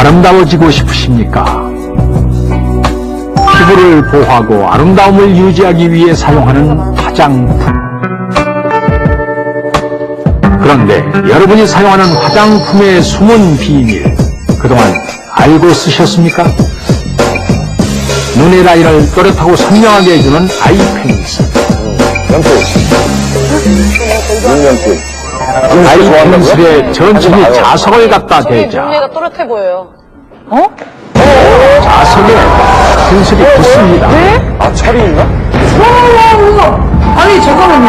아름다워지고 싶으십니까? 피부를 보호하고 아름다움을 유지하기 위해 사용하는 화장품. 그런데 여러분이 사용하는 화장품의 숨은 비밀, 그동안 알고 쓰셨습니까? 눈의 라인을 또렷하고 선명하게 해주는 아이펜슬. 아이펜슬에 천천히 자석을 갖다 대자 눈매가 또렷해 보여요. 자석에 펜슬이 붙습니다. 아, 철이 있나? 아니 잠깐만요.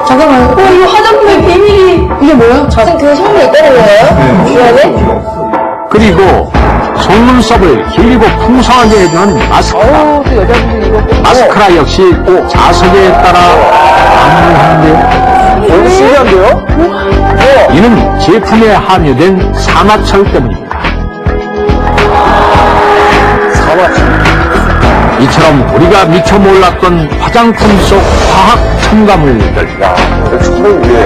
잠깐만요. 이거 화장품의 비밀이 이게 뭐야? 그 성분이 있다는 거예요? 주변에? 그리고 속눈썹을 길고 풍성하게 해주는 마스카라. 또 여자분들 이거 꼭. 마스카라 역시 자석에 따라 반응을 하는데요. 너무 신기한데요? 이는 제품에 함유된 산화철 때문입니다. 사마치. 이처럼 우리가 미처 몰랐던 화장품 속 화학 첨가물들. 야, 철을 위해.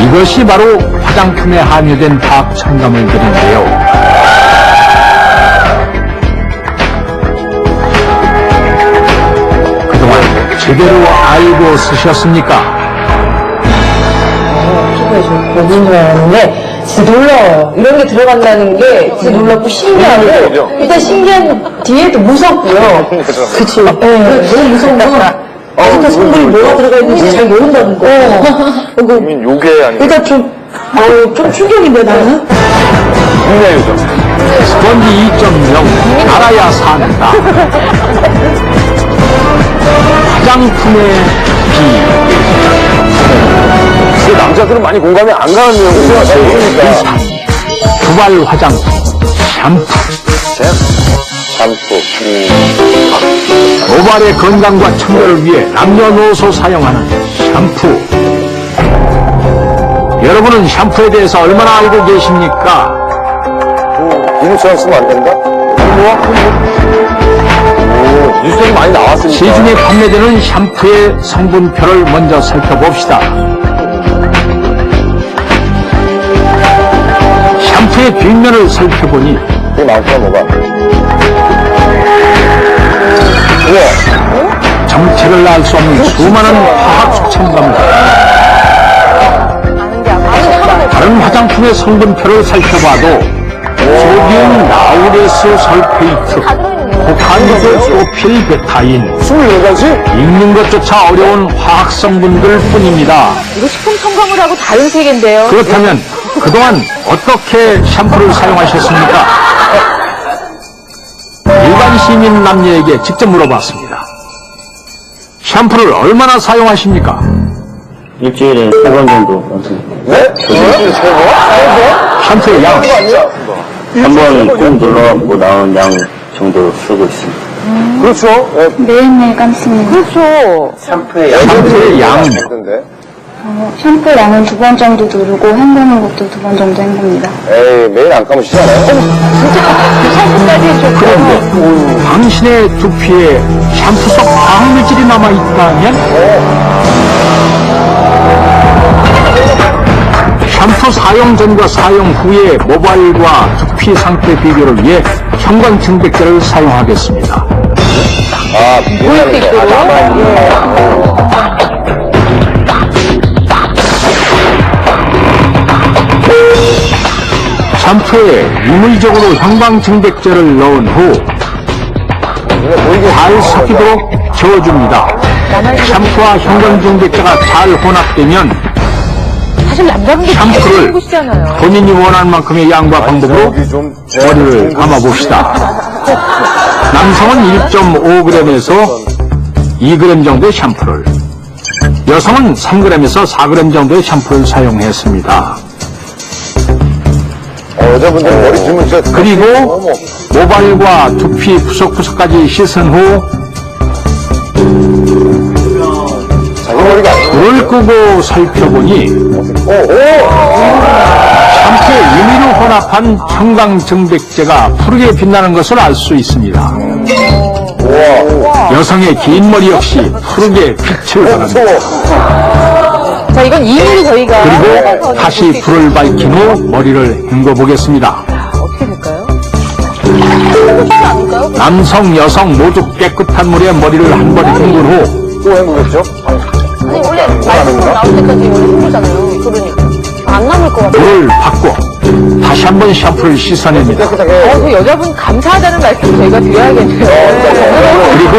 이것이 바로 화장품에 함유된 화학 첨가물들인데요. 그동안 제대로 알고 쓰셨습니까? 피부에 좀 보는 줄 알았는데 진짜 놀라워요. 이런 게 들어간다는 게 진짜 놀랍고 신기하고 일단 신기한 뒤에도 무섭고요. 그치. 네, 너무 무서운 건 아직도 성분이 뭐가 들어가 있는지 잘 모른다는 거. 국민 요괴 아니에요? 일단 좀 충격인데 나는? 국민요죠. 스펀지 2.0 알아야 산다. 화장품의 그 남자들은 많이 공감이 안 가는 내용이죠. 잘 모르니까. 두발 화장품 샴푸. 샴푸. 모발의 건강과 청결을 위해 남녀노소 사용하는 샴푸. 여러분은 샴푸에 대해서 얼마나 알고 계십니까? 이누처럼 쓰면 안 된다? 오, 뉴스에 많이 나왔으니까. 시중에 판매되는 샴푸의 성분표를 먼저 살펴봅시다. 샴푸의 뒷면을 살펴보니 되게 많구나, 뭐가. 우와. 정체를 알 수 없는 수많은 화학 첨가물. 다른 화장품의 성분표를 살펴봐도 소디움 라우레스 설페이트, 코칸드 프로필베타인 24가지? 읽는 것조차 어려운 화학 성분들 뿐입니다. 이거 식품 첨가물하고 다른 세계인데요. 그렇다면 그동안 어떻게 샴푸를 사용하셨습니까? 일반 시민 남녀에게 직접 물어봤습니다. 샴푸를 얼마나 사용하십니까? 일주일에 3번 정도 넣습니다. 네? 일주일에 3번? 샴푸의 양 한 번 꾹 눌러갖고 나온 양 정도 쓰고 있습니다. 그렇죠. 예. 매일매일 감습니다. 그렇죠. 샴푸의 양 있던데. 샴푸 양은 2번 정도 누르고 헹구는 것도 2번 정도 헹굽니다. 에이, 매일 안 감으시잖아요. 샴푸까지 해줬고. 그런데 당신의 두피에 샴푸 속 화학물질이 남아있다면 샴푸 사용 전과 사용 후의 모발과 두피 상태 비교를 위해 형광증백제를 사용하겠습니다. 아, 보일 수 있도록. 샴푸에 유물적으로 형광증백제를 넣은 후 잘 섞이도록 저어줍니다. 샴푸와 형광증백제가 잘 혼합되면 사실 남자분들 샴푸를 되게 보시잖아요. 본인이 원하는 만큼의 양과 방법으로 머리를 감아봅시다. 남성은 1.5g에서 2g 정도의 샴푸를, 여성은 3g에서 4g 정도의 샴푸를 사용했습니다. 여자분들 머리 길면 진짜. 그리고 모발과 두피 구석구석까지 씻은 후 자기 머리가 아니고. 불을 끄고 살펴보니 샴푸에 유미로 혼합한 형광증백제가 푸르게 빛나는 것을 알 수 있습니다. 우와. 여성의 긴 머리 역시 푸르게 빛을 발합니다. 자, 이건 이미리 저희가 그리고 다시 불을 밝힌 후 머리를 헹궈 보겠습니다. 어떻게 남성, 여성 모두 깨끗한 물에 머리를 한 번 헹군 후 또 헹구겠죠? 아니, 원래 말씀 나올 때까지 원래 힘들잖아요. 그러니까. 안 남을 것 같아요. 물을 바꿔 다시 한 번 샴푸를 씻어냅니다. 그 여자분 감사하다는 말씀 저희가 드려야겠네요. 그리고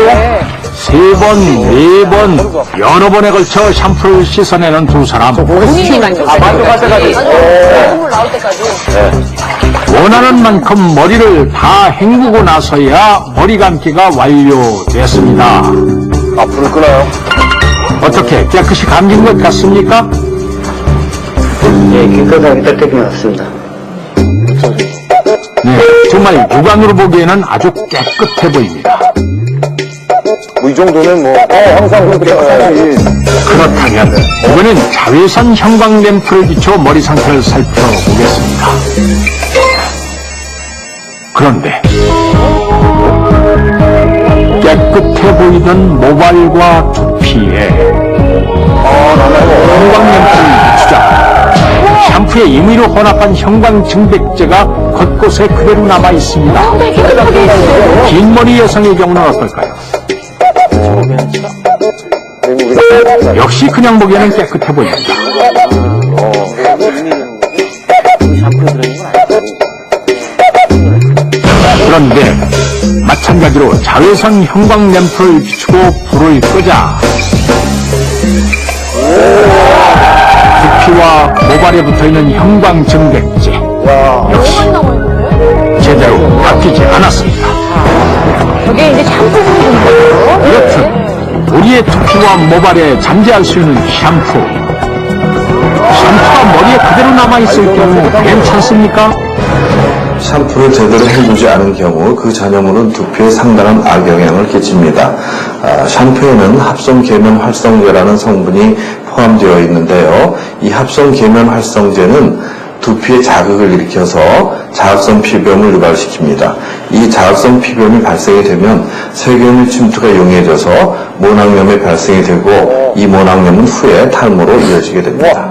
세 번, 네 번, 여러 번에 걸쳐 샴푸를 씻어내는 두 사람. 본인이 만족할 때까지. 선물 나올 때까지. 원하는 만큼 머리를 다 헹구고 나서야 머리 감기가 완료됐습니다. 불을 끄나요? 어떻게 깨끗이 감긴 것 같습니까? 예, 깨끗하게 따뜻하게 났습니다. 네, 정말 육안으로 보기에는 아주 깨끗해 보입니다. 뭐 이 정도는 뭐 항상 그렇게 해야지. 그렇다면 이번엔 자외선 형광 램프를 비춰 머리 상태를 살펴보겠습니다. 그런데 깨끗해 보이던 모발과 두피에 형광 램프를 비추자 샴푸에 임의로 혼합한 형광 증백제가 곳곳에 그대로 남아 있습니다. 긴 머리 여성의 경우는 어떨까요? 역시 그냥 보기에는 깨끗해 보입니다. 그런데 마찬가지로 자외선 형광 램프를 비추고 불을 끄자 두피와 모발에 붙어있는 형광 증백제 역시 제대로 바뀌지 않았습니다. 저게 이제 샴푸 거예요? 이렇듯 우리의 두피와 모발에 잠재할 수 있는 샴푸. 샴푸가 머리에 그대로 남아있을 경우 괜찮습니까? 샴푸를 제대로 헹구지 않은 경우 그 잔여물은 두피에 상당한 악영향을 끼칩니다. 샴푸에는 합성 계면 활성제라는 성분이 포함되어 있는데요. 이 합성 계면 활성제는 두피에 자극을 일으켜서 자극성 피부염을 유발시킵니다. 이 자극성 피부염이 발생이 되면 세균의 침투가 용이해져서 모낭염이 발생이 되고 이 모낭염은 후에 탈모로 이어지게 됩니다.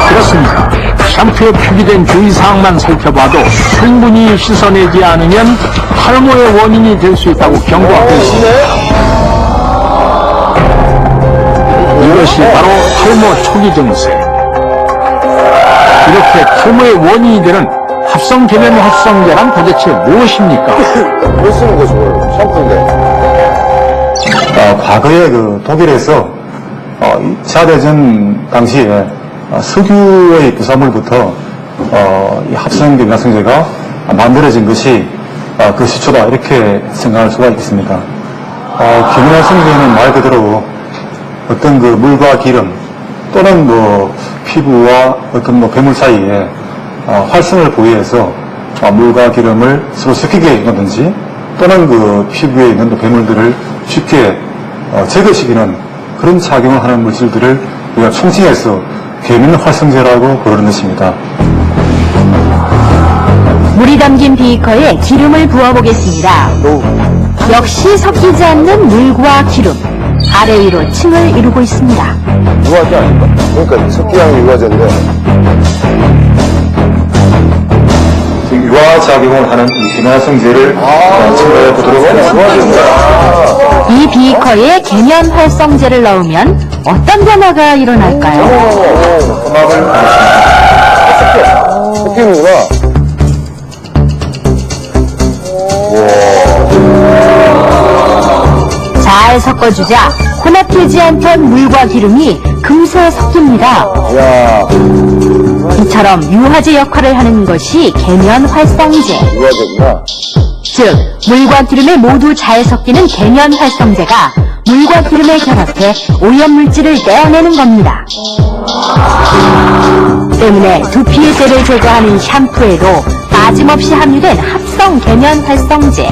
그렇습니다. 샴푸에 표기된 주의사항만 살펴봐도 충분히 씻어내지 않으면 탈모의 원인이 될 수 있다고 경고하고 있습니다. 이것이 바로 탈모 초기 증세. 이렇게 탈모의 원인이 되는 합성 계면 활성제란 도대체 무엇입니까? 왜 쓰는 거죠? 샴푸인데. 과거에 독일에서 2차 대전 당시에 석유의 부산물부터 이 합성 계면활성제가 만들어진 것이 그 시초다 이렇게 생각할 수가 있습니다. 계면활성제는 말 그대로 어떤 물과 기름 또는 피부와 어떤 괴물 사이에 활성을 보유해서 물과 기름을 서로 섞이게 하든지 또는 피부에 있는 괴물들을 쉽게 제거시키는 그런 작용을 하는 물질들을 우리가 총칭해서 계면 활성제라고 부르는 것입니다. 물이 담긴 비커에 기름을 부어보겠습니다. 역시 섞이지 않는 물과 기름. 아래 위로 층을 이루고 있습니다. 유화제 아닌가? 그러니까 석기향 유화제인데. 유화작용을 하는 이 계면활성제를 첨가해 보도록 하겠습니다. 이 비커에 계면 활성제를 넣으면 어떤 변화가 일어날까요? 석기구나. 잘 섞어주자 혼합되지 않던 물과 기름이 금세 섞입니다. 이야, 이처럼 유화제 역할을 하는 것이 계면 활성제. 유화제구나. 즉 물과 기름에 모두 잘 섞이는 계면 활성제가 물과 기름에 결합해 오염물질을 떼어내는 겁니다. 때문에 두피의 때를 제거하는 샴푸에도 빠짐없이 함유된 합성 계면 활성제.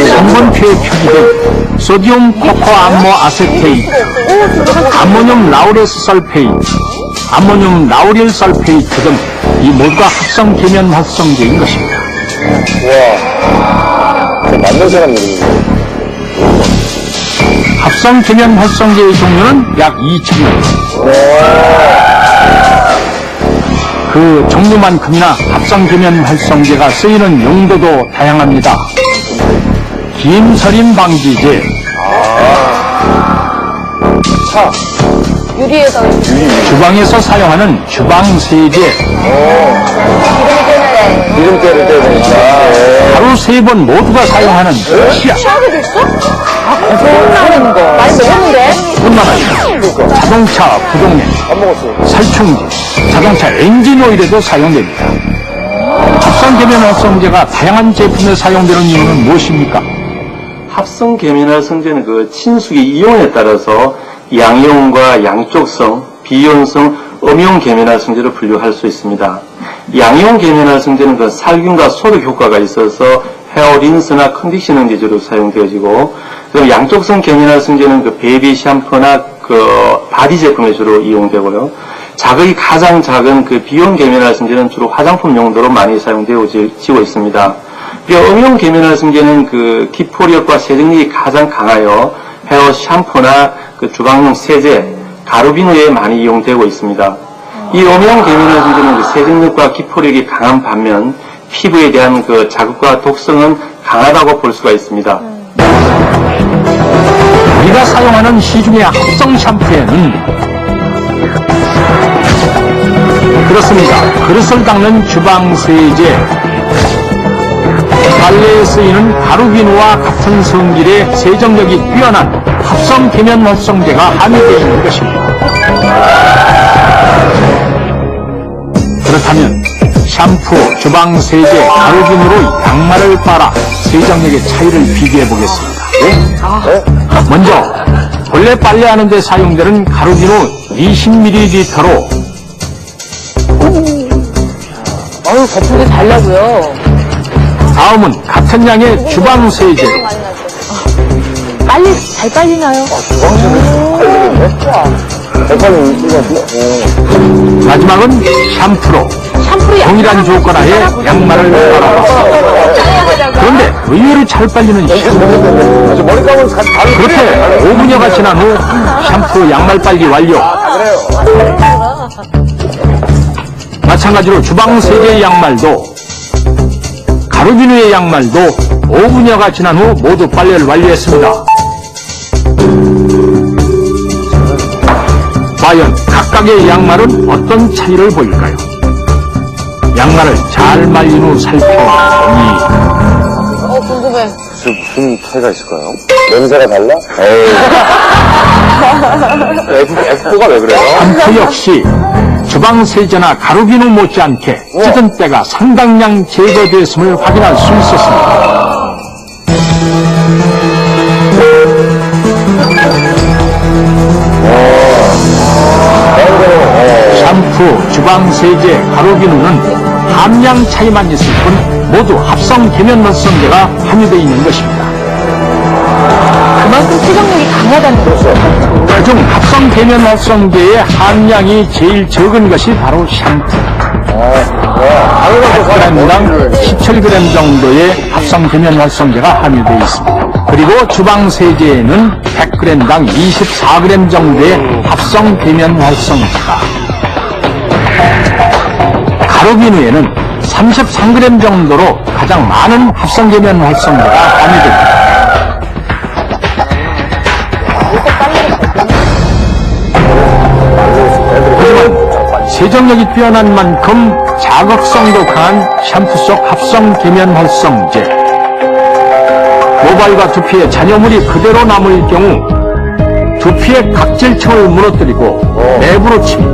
성분표에 표기된 소디움 코코암모 아세테이트, 아모늄 라우레스 설페이트, 아모늄 라우릴 설페이트 등 이 모두가 합성 계면 활성제인 것입니다. 와, 만든 사람 이름이네. 합성 계면 활성제의 종류는 약 2,000개. 그 종류만큼이나 합성 계면 활성제가 쓰이는 용도도 다양합니다. 김서림 방지제, 유리에다가 주방에서 사용하는 주방세제, 기름때를 떼야 되니까. 하루 3번 모두가 사용하는 치약, 취하게도 있어? 나는 거. 많이 먹었는데? 뿐만 아니라 자동차 부동액, 안 먹었어요. 살충제, 자동차 엔진 오일에도 사용됩니다. 합성 계면 활성제가 다양한 제품에 사용되는 이유는 무엇입니까? 합성 계면활성제는 그 친숙의 이용에 따라서 양이온과 양쪽성, 비이온성, 음이온 계면활성제로 분류할 수 있습니다. 양이온 계면활성제는 그 살균과 소독 효과가 있어서 헤어 린스나 컨디셔닝 제조로 사용되어지고, 그럼 양쪽성 계면활성제는 그 베이비 샴푸나 그 바디 제품에 주로 이용되고요. 자극이 가장 작은 그 비이온 계면활성제는 주로 화장품 용도로 많이 사용되어지고 있습니다. 음이온 계면활성제는 그 기포력과 세정력이 가장 강하여 헤어 샴푸나 그 주방용 세제, 가루비누에 많이 이용되고 있습니다. 이 음이온 계면활성제는 그 세정력과 기포력이 강한 반면 피부에 대한 그 자극과 독성은 강하다고 볼 수가 있습니다. 우리가 사용하는 시중의 합성 샴푸에는 그렇습니다. 그릇을 닦는 주방세제, 빨래에 쓰이는 가루비누와 같은 성질의 세정력이 뛰어난 합성 계면 활성제가 함유되어 있는 것입니다. 그렇다면 샴푸, 주방세제, 가루비누로 양말을 빨아 세정력의 차이를 비교해 보겠습니다. 먼저 본래 빨래하는 데 사용되는 가루비누 20ml로 아유, 거품이 달라고요. 다음은 같은 양의 주방세제로, 빨리, 잘 빨리나요? 마지막은 샴푸로 동일한 조건 하에 양말을 빨아봤습니다. 그런데 의외로 잘 빨리는 샴푸. 머리 감은 다른. 그렇게 5분여가 지난 후 샴푸 양말 빨기 완료. 마찬가지로 주방세제의 양말도 가루비누의 양말도 5분여가 지난 후 모두 빨래를 완료했습니다. 과연 각각의 양말은 어떤 차이를 보일까요? 양말을 잘 말린 후 살펴보니 궁금해. 무슨 차이가 있을까요? 냄새가 달라? F4가 왜 그래요? 샴푸 역시 주방세제나 가루비누 못지않게 찌든 때가 상당량 제거되었음을 확인할 수 있었습니다. 샴푸, 주방세제, 가루비누는 함량 차이만 있을 뿐 모두 합성 계면 활성제가 함유되어 있는 것입니다. 그만큼 세정력이 강하다는 거죠. 그중 합성 계면 활성제의 함량이 제일 적은 것이 바로 샴푸. 100g당 17g 정도의 합성 계면 활성제가 함유되어 있습니다. 그리고 주방세제에는 100g당 24g 정도의 합성 계면 활성제가, 가루비누에는 33g 정도로 가장 많은 합성 계면 활성제가 함유됩니다. 하지만 세정력이 뛰어난 만큼 자극성도 강한 샴푸 속 합성 계면 활성제, 모발과 두피에 잔여물이 그대로 남을 경우 두피의 각질층을 무너뜨리고 내부로 침입,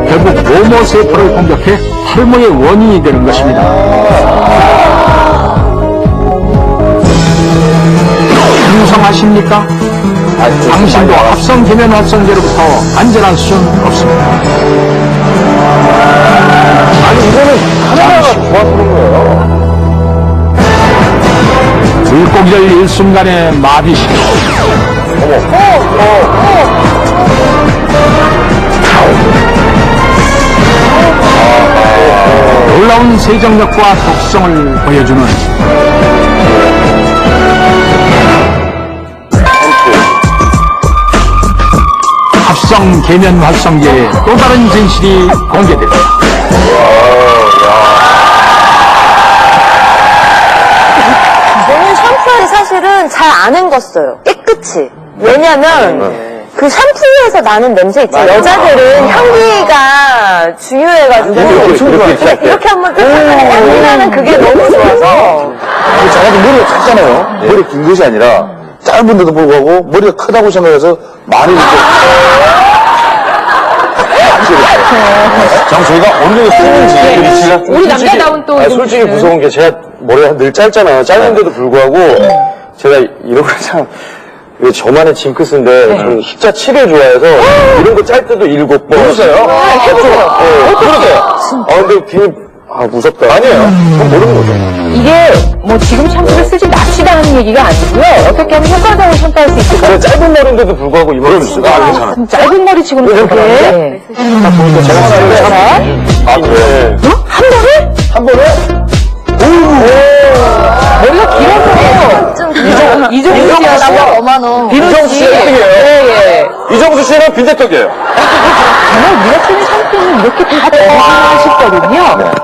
결국 모모세포를 공격해 탈모의 원인이 되는 것입니다. 충성하십니까? 당신도 합성 계면 활성제로부터 안전할 수는 없습니다. 아니, 이거는 하나가 도와주는 거예요. 물고기를 일순간에 마비시켜 놀라운 세정력과 독성을 보여주는 합성 계면 활성제의 또 다른 진실이 공개됩니다. 저는 샴푸를 사실은 잘 안 헹궜어요. 깨끗이. 왜냐면 그 샴푸에서 나는 냄새 있죠. 여자들은 향기가 중요해가지고 이렇게 한번 딱 향기 나는 그게 너무 좋아서. 저도 머리가 작잖아요. 머리 긴 것이 아니라 짧은데도 불구하고 머리가 크다고 생각해서 많이 이렇게. 참 저희가 어느 정도 쓰는지. 우리 남자다운 또. 솔직히 무서운 게 제가 머리가 늘 짧잖아요. 짧은데도 불구하고 제가 이런 거 참. 이게 저만의 징크스인데 저는 흰자 칠을 좋아해서 이런 거 짤 때도 7번. 해보세요? 해보세요. 그러세요? 근데 괜히 무섭다. 아니에요. 그건 모르는 거죠. 이게 뭐 지금 샴푸를 쓰지 납시다는 얘기가 아니고요. 어떻게 하면 효과적으로 샴푸할 수 있을까? 제가 짧은 머리인데도 불구하고 이 머리를 쓰고 괜찮아. 짧은 머리 치고는 그렇게. 네. 아, 그래. 한 번에? 한 번에? 머리가 길어서. 이정수 씨하고 어마너. 이정수 씨 어떻게 해요? 예. 이정수 씨는 빈대떡이에요. 정말 우리가 쓰는 샴푸는 이렇게 다 정량하시거든요.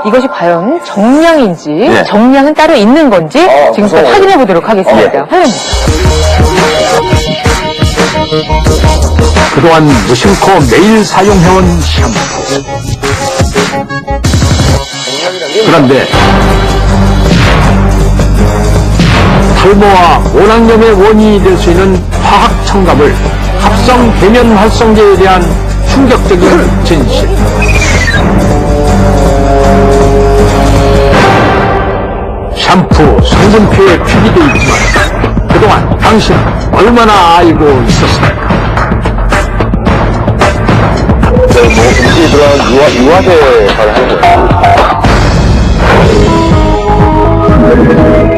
이것이 과연 정량인지, 정량은 따로 있는 건지 지금부터 확인해 보도록 하겠습니다. 그동안 무심코 매일 사용해온 샴푸. 그런데 탈모와 모낭염의 원인이 될 수 있는 화학 첨가물 합성 계면 활성제에 대한 충격적인 진실. 샴푸 성분표에 표기되어 있지만 그동안 당신은 얼마나 알고 있었습니까? 금지에 들어간 유화제를 하는 거예요.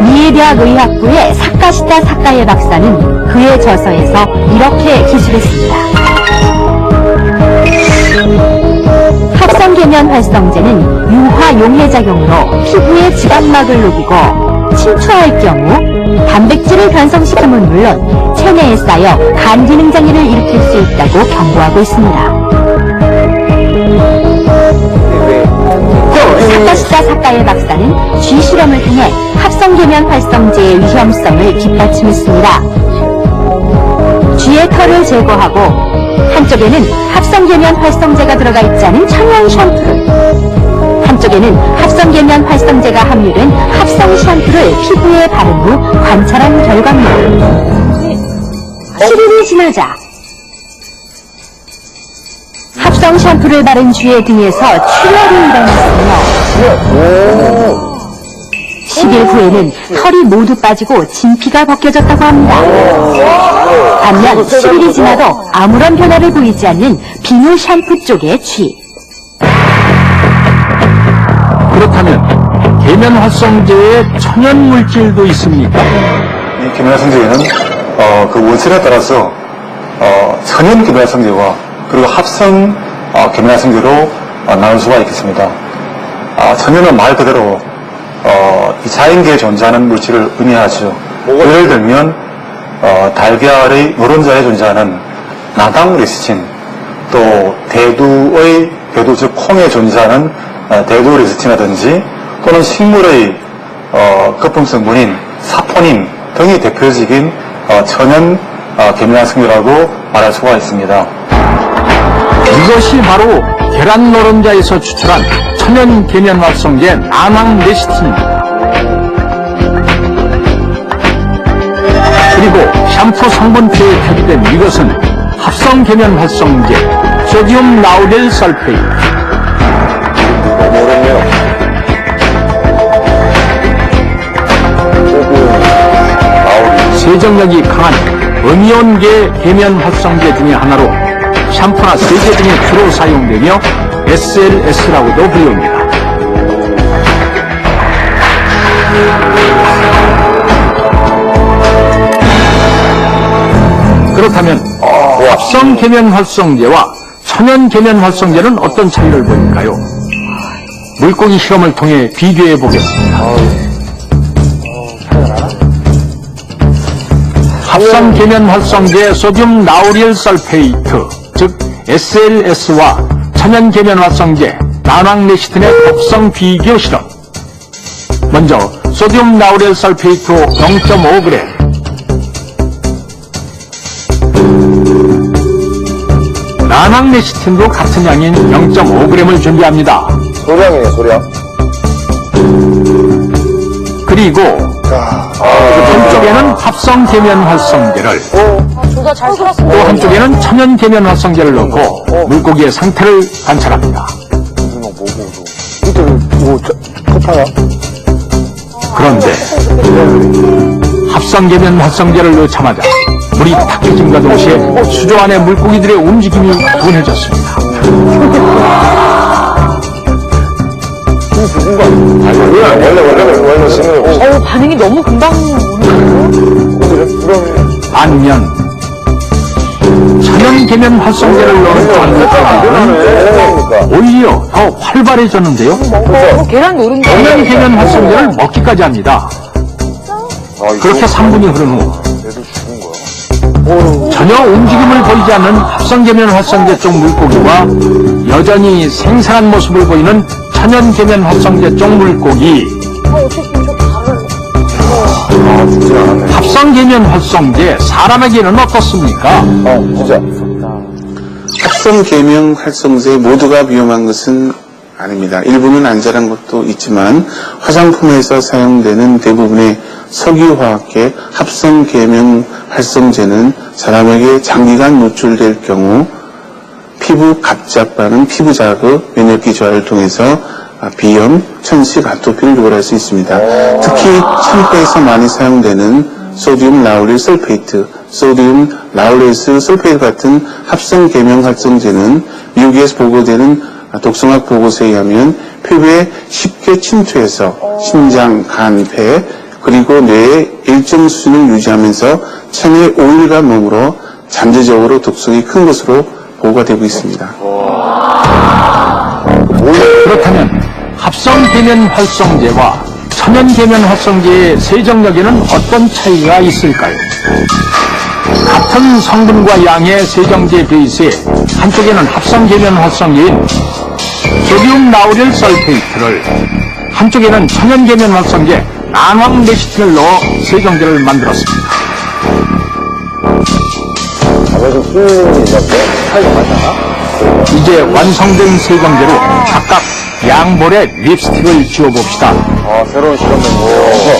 미에대학 의학부의 사카시타 사카예 박사는 그의 저서에서 이렇게 기술했습니다. 합성 계면 활성제는 유화 용해 작용으로 피부의 지방막을 녹이고 침투할 경우 단백질을 변성시킴은 물론 체내에 쌓여 간 기능 장애를 일으킬 수 있다고 경고하고 있습니다. 또 사카시타 사카예 박사는 쥐 실험을 통해 합성 계면 활성제의 위험성을 뒷받침했습니다. 쥐의 털을 제거하고 한쪽에는 합성 계면 활성제가 들어가 있지 않은 천연 샴푸를, 한쪽에는 합성 계면 활성제가 함유된 합성 샴푸를 피부에 바른 후 관찰한 결과입니다. 7일이 지나자 합성 샴푸를 바른 쥐의 등에서 출혈이 일어났으며 10일 후에는 털이 모두 빠지고 진피가 벗겨졌다고 합니다. 반면 10일이 지나도 아무런 변화를 보이지 않는 비누 샴푸 쪽의 쥐. 그렇다면 계면 활성제에 천연 물질도 있습니까? 이 계면 활성제에는 그 원천에 따라서 천연 계면 활성제와 그리고 합성 계면 활성제로 나눌 수가 있겠습니다. 천연은 말 그대로 이 자연계에 존재하는 물질을 의미하죠. 예를 들면 달걀의 노른자에 존재하는 나당 레시틴, 또 대두 즉 콩에 존재하는 대두 레시틴이라든지 또는 식물의 거품 성분인 사포닌 등이 대표적인 천연 계면 활성제라고 말할 수가 있습니다. 이것이 바로 계란 노른자에서 추출한 천연 계면 활성제 나낭 레시틴입니다. 그리고 샴푸 성분표에 표기된 이것은 합성 계면 활성제 소듐 라우렐 설페이트. 모르네요. 세정력이 강한 음이온계 계면 활성제 중의 하나로 샴푸나 세제 등에 주로 사용되며 SLS라고도 부릅니다. 그렇다면 합성 계면 활성제와 천연 계면 활성제는 어떤 차이를 보일까요? 물고기 실험을 통해 비교해 보겠습니다. 합성 계면 활성제 소듐 라우릴 설페이트, 즉 SLS와 천연 계면 활성제 나낭레시틴의 독성 비교 실험. 먼저 소듐 라우렐 설페이트 0.5g, 나낭레시틴도 같은 양인 0.5g을 준비합니다. 소량이네, 소량. 그리고 한쪽에는 합성 계면 활성제를, 둘 다 잘 살았어. 또 한쪽에는 천연 계면 활성제를 넣고 물고기의 상태를 관찰합니다. 그런데 합성 계면 활성제를 넣자마자 물이 탁 깨짐과 동시에 수조 안의 물고기들의 움직임이 둔해졌습니다. 원래 쓰는 반응이 너무 금방 반면 천연 계면 활성제를 넣은 물고기들은 오히려 더 활발해졌는데요. 계란 노른자. 천연 계면 활성제를 먹기까지 합니다. 그렇게 3분이 흐른 후 전혀 움직임을 보이지 않는 합성 계면 활성제 쪽 물고기와 여전히 생생한 모습을 보이는 천연 계면 활성제 쪽 물고기. 합성 계면 활성제 사람에게는 어떻습니까? 진짜. 합성 계면 활성제 모두가 위험한 것은 아닙니다. 일부는 안전한 것도 있지만 화장품에서 사용되는 대부분의 석유화학계 합성 계면 활성제는 사람에게 장기간 노출될 경우 피부 갑작 반응, 피부 자극, 면역기 저하를 통해서 비염, 천식, 아토피를 유발할 수 있습니다. 특히 샴푸에서 많이 사용되는 소듐 라우렐 설페이트, 소듐 라우레스 설페이트 같은 합성 계면 활성제는 미국에서 보고되는 독성학 보고서에 의하면 피부에 쉽게 침투해서 심장, 간, 폐, 그리고 뇌의 일정 수준을 유지하면서 체내 5일간 몸으로 잠재적으로 독성이 큰 것으로 보고가 되고 있습니다. 그렇다면 합성 계면 활성제와 천연 계면 활성제의 세정력에는 어떤 차이가 있을까요? 같은 성분과 양의 세정제 베이스에 한쪽에는 합성 계면 활성제인 소듐 라우렐 설페이트를, 한쪽에는 천연 계면 활성제 나낭레시틴을 넣어 세정제를 만들었습니다. 이제 완성된 세정제로 각각 양볼에 립스틱을 지워봅시다. 새로운 실험이네요.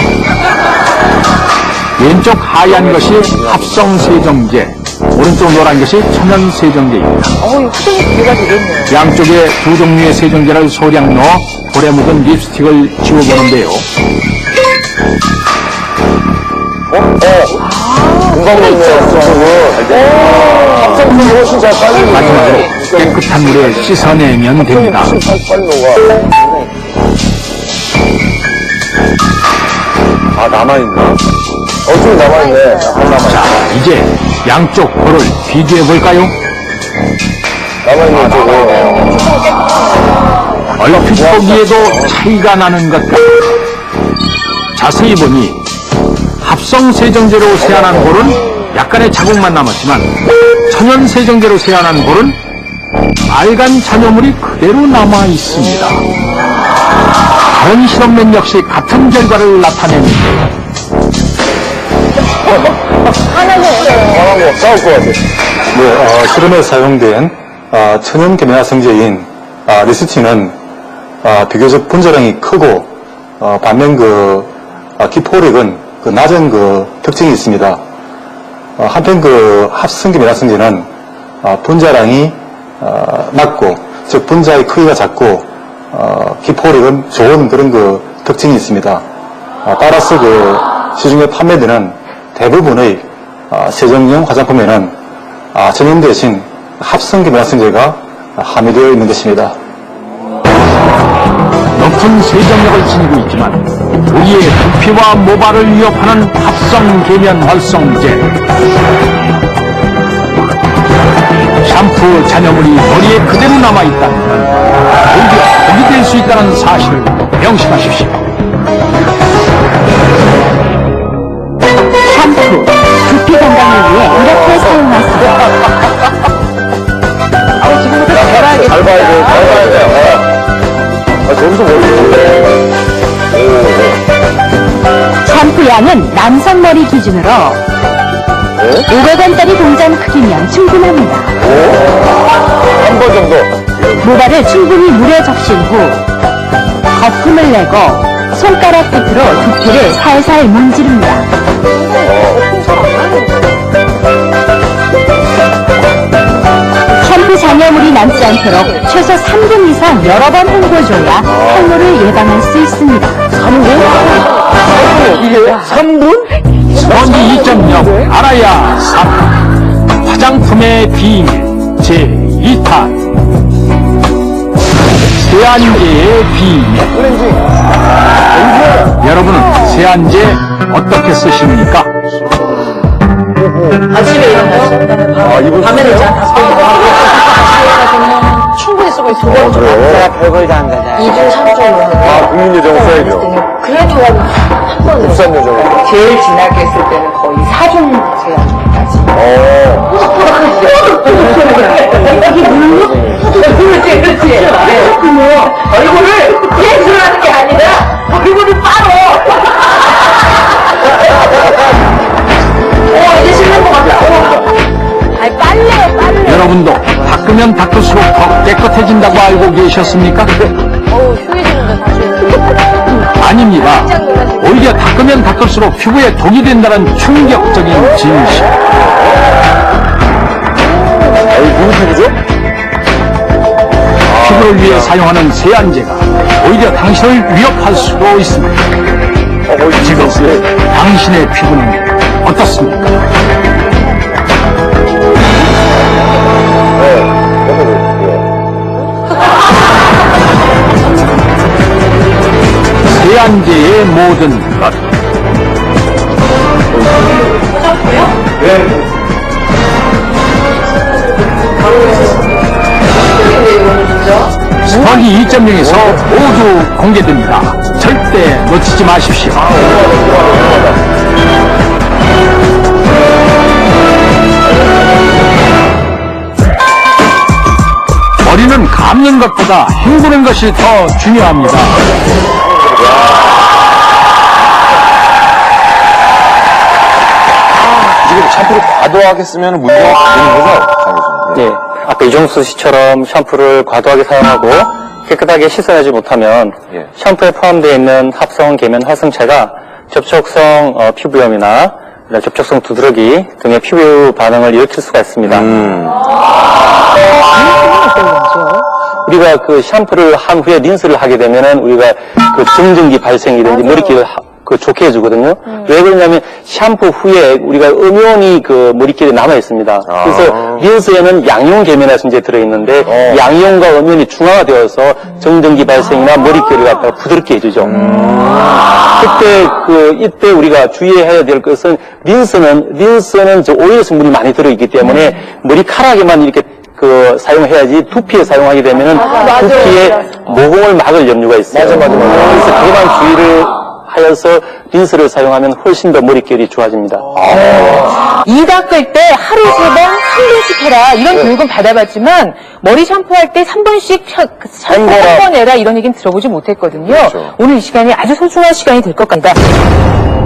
왼쪽 하얀 것이 합성 세정제, 오른쪽 노란 것이 천연 세정제입니다. 화장이 두 개가 되겠네요. 양쪽에 두 종류의 세정제를 소량 넣어 볼에 묻은 립스틱을 지워보는데요. 금방 넣네요, 합성품이 훨씬 잘 빨리 마지막으로 깨끗한 물에 씻어내면 됩니다. 빨리 녹아. 남아있나? 좀 남아있네. 자, 이제 양쪽 볼을 비교해볼까요? 남아있는 쪽은. 얼핏 보기에도 차이가 나는 것 같아. 자세히 보니 합성 세정제로 세안한 볼은 약간의 자국만 남았지만 천연 세정제로 세안한 볼은 빨간 잔여물이 그대로 남아 있습니다. 다른 실험면 역시 같은 결과를 나타냅니다. 화나고 싸울 것 같아. 네, 실험에 사용된 천연 계면 활성제인 리스틴은 비교적 분자량이 크고 반면 기포력은 낮은 특징이 있습니다. 한편 합성 계면 활성제는 분자량이 낮고, 즉 분자의 크기가 작고 기포력은 좋은 그런 특징이 있습니다. 따라서 시중에 판매되는 대부분의 세정용 화장품에는 전염 대신 합성 계면 활성제가 함유되어 있는 것입니다. 높은 세정력을 지니고 있지만 우리의 두피와 모발을 위협하는 합성 계면 활성제. 샴푸 잔여물이 머리에 그대로 남아있다면 오히려 독이 될 수 있다는 사실을 명심하십시오. 샴푸, 두피 건강을 위해 이렇게 사용하세요. 기준으로 500원짜리 동전 크기면 충분합니다. 한 번 정도. 모발을 충분히 물에 적신 후 거품을 내고 손가락 끝으로 두피를 살살 문지릅니다. 샴푸 잔여물이 남지 않도록 최소 3분 이상 여러 번 헹궈줘야 탈모를 예방할 수 있습니다. 3분? 스펀지 2.0 알아야 3. 화장품의 비밀 제2탄 세안제의 비밀. 여러분은 세안제 어떻게 쓰십니까? 아침에 일어나서 밤에는 짠 다섯 번 충분히 쓰고 있어요. 그래요? 별걸 다 한 거잖아. 2주 3주로. 국민요정 써야죠. 그래도 한 번은. 국산 요정. 제일 진하게 했을 때는 거의 4종 세안까지. 이게 물로? 그렇지. 얼굴을 예술하는 게 아니라 얼굴을 빨어. 이제 실는 것 같다. 아니, 빨래요. 여러분도 닦으면 닦을수록 더 깨끗해진다고 알고 계셨습니까? 휴해지는데 사실. 아닙니다. 오히려 닦으면 닦을수록 피부에 독이 된다는 충격적인 진실. 무슨 피부죠? 피부를 위해 사용하는 세안제가 오히려 당신을 위협할 수도 있습니다. 지금 당신의 피부는 어떻습니까? 세안제의 모든 것. 스펀지 2.0에서 모두 공개됩니다. 절대 놓치지 마십시오. 머리는 감는 것보다 헹구는 것이 더 중요합니다. 지금 샴푸를 과도하게 쓰면 문제가 되는 거죠? 네. 아까 이종수 씨처럼 샴푸를 과도하게 사용하고 깨끗하게 씻어내지 못하면 샴푸에 포함되어 있는 합성 계면 활성체가 접촉성 피부염이나 접촉성 두드러기 등의 피부 반응을 일으킬 수가 있습니다. 우리가 그 샴푸를 한 후에 린스를 하게 되면은 우리가 그 정전기 발생이든지 머릿결을 좋게 해주거든요. 왜 그러냐면 샴푸 후에 우리가 음용이 그 머릿결에 남아 있습니다. 그래서 린스에는 양이온 계면활성제 들어있는데 양이온과 음용이 중화되어서 정전기 발생이나 머릿결을 갖다가 부드럽게 해주죠. 이때 우리가 주의해야 될 것은 린스는 저 오일에서 물이 많이 들어있기 때문에 머리카락에만 이렇게 사용해야지 두피에 사용하게 되면은 두피에 모공을 막을 염려가 있어요. 그래서 그만 주의를 하여서 린스를 사용하면 훨씬 더 머릿결이 좋아집니다. 이 닦을 때 하루 3번, 3분씩 해라. 이런 교육은 받아봤지만 머리 샴푸할 때 3번씩 샴푸 3번 해라. 이런 얘기는 들어보지 못했거든요. 오늘 이 시간이 아주 소중한 시간이 될 것 같다.